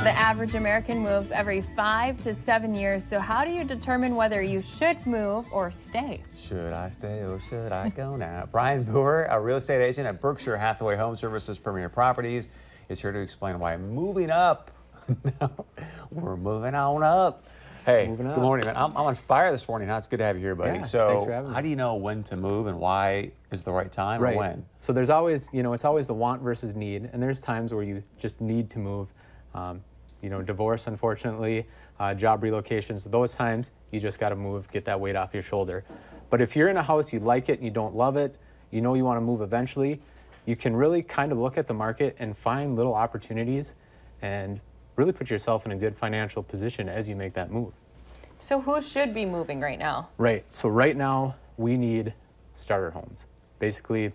The average American moves every 5 to 7 years. So how do you determine whether you should move or stay? Should I stay or should I go now? Brian Boer, a real estate agent at Berkshire Hathaway Home Services Premier Properties, is here to explain why moving up. We're moving on up. Hey, good morning, man. I'm on fire this morning. It's good to have you here, buddy. Yeah, so thanks for having me. how do you know when to move and why is the right time or when? So there's always, it's always the want versus need. And there's times where you just need to move. Divorce, unfortunately, job relocations, those times you just got to move, get that weight off your shoulder. But if you're in a house, you like it and you don't love it, you know you want to move eventually, you can really kind of look at the market and find little opportunities and really put yourself in a good financial position as you make that move. So who should be moving right now? Right. So right now we need starter homes. Basically,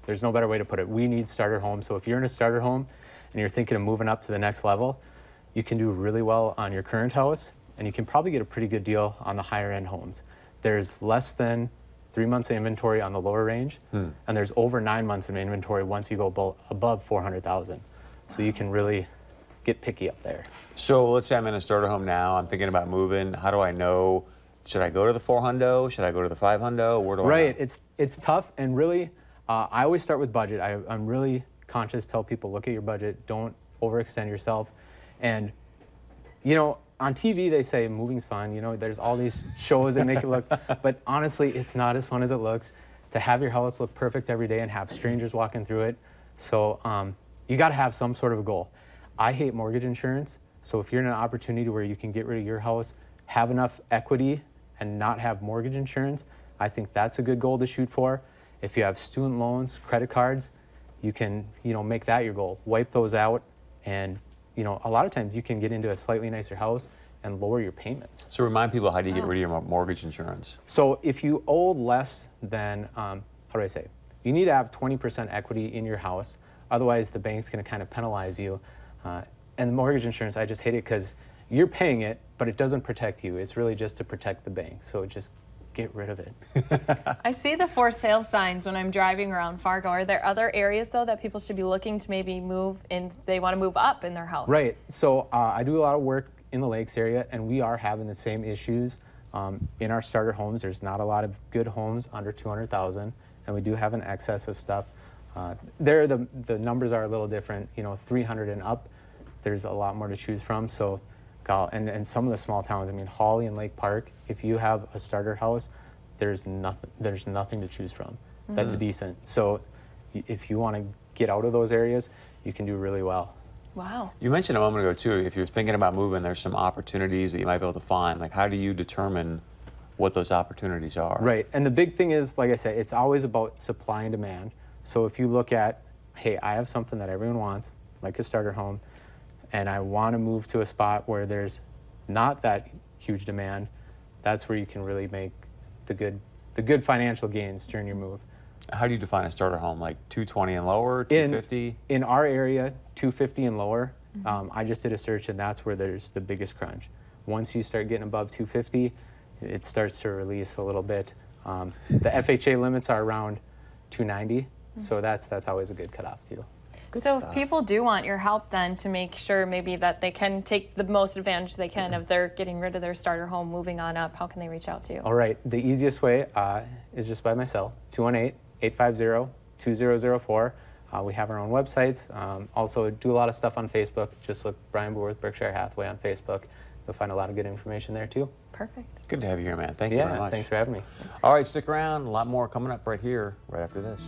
there's no better way to put it. We need starter homes. So if you're in a starter home and you're thinking of moving up to the next level, you can do really well on your current house, and you can probably get a pretty good deal on the higher end homes. There's less than 3 months of inventory on the lower range, and there's over 9 months of inventory once you go above 400,000. So you can really get picky up there. So let's say I'm in a starter home now. I'm thinking about moving. How do I know? Should I go to the 400? Should I go to the 500? Where do I Right. know? It's tough, and really, I always start with budget. I'm really conscious, tell people, look at your budget, don't overextend yourself. And, on TV they say moving's fun, there's all these shows that make it look, but honestly, it's not as fun as it looks to have your house look perfect every day and have strangers walking through it. So you got to have some sort of a goal. I hate mortgage insurance, so if you're in an opportunity where you can get rid of your house, have enough equity, and not have mortgage insurance, I think that's a good goal to shoot for. If you have student loans, credit cards, you can, make that your goal. Wipe those out, and, a lot of times you can get into a slightly nicer house and lower your payments. So remind people, how do you get rid of your mortgage insurance? So if you owe less than, you need to have 20% equity in your house. Otherwise, the bank's going to kind of penalize you. And the mortgage insurance, I just hate it because you're paying it, but it doesn't protect you. It's really just to protect the bank. So just get rid of it. I see the for sale signs when I'm driving around Fargo. Are there other areas, though, that people should be looking to maybe move in? They want to move up in their house. Right. So I do a lot of work in the Lakes area, and we are having the same issues in our starter homes. There's not a lot of good homes under 200,000, and we do have an excess of stuff. There, the numbers are a little different. 300 and up, there's a lot more to choose from. So, and some of the small towns, Hawley and Lake Park, if you have a starter house, there's nothing to choose from. That's decent. So if you want to get out of those areas, you can do really well. Wow. You mentioned a moment ago, too, if you're thinking about moving, there's some opportunities that you might be able to find. Like, how do you determine what those opportunities are? Right. And the big thing is, like I said, it's always about supply and demand. So if you look at, hey, I have something that everyone wants, like a starter home, and I want to move to a spot where there's not that huge demand, that's where you can really make the good financial gains during your move. How do you define a starter home? Like 220 and lower, 250? In our area, 250 and lower. I just did a search, and that's where there's the biggest crunch. Once you start getting above 250, it starts to release a little bit. The FHA limits are around 290, so that's always a good cutoff too. So if people do want your help then to make sure maybe that they can take the most advantage they can of their getting rid of their starter home, moving on up, how can they reach out to you? All right, the easiest way is just by my cell, 218-850-2004. We have our own websites. Also do a lot of stuff on Facebook. Just look Brian Boer with Berkshire Hathaway on Facebook. You'll find a lot of good information there too. Perfect. Good to have you here, man. Thank you very much. Thanks for having me. All right, stick around. A lot more coming up right here, right after this.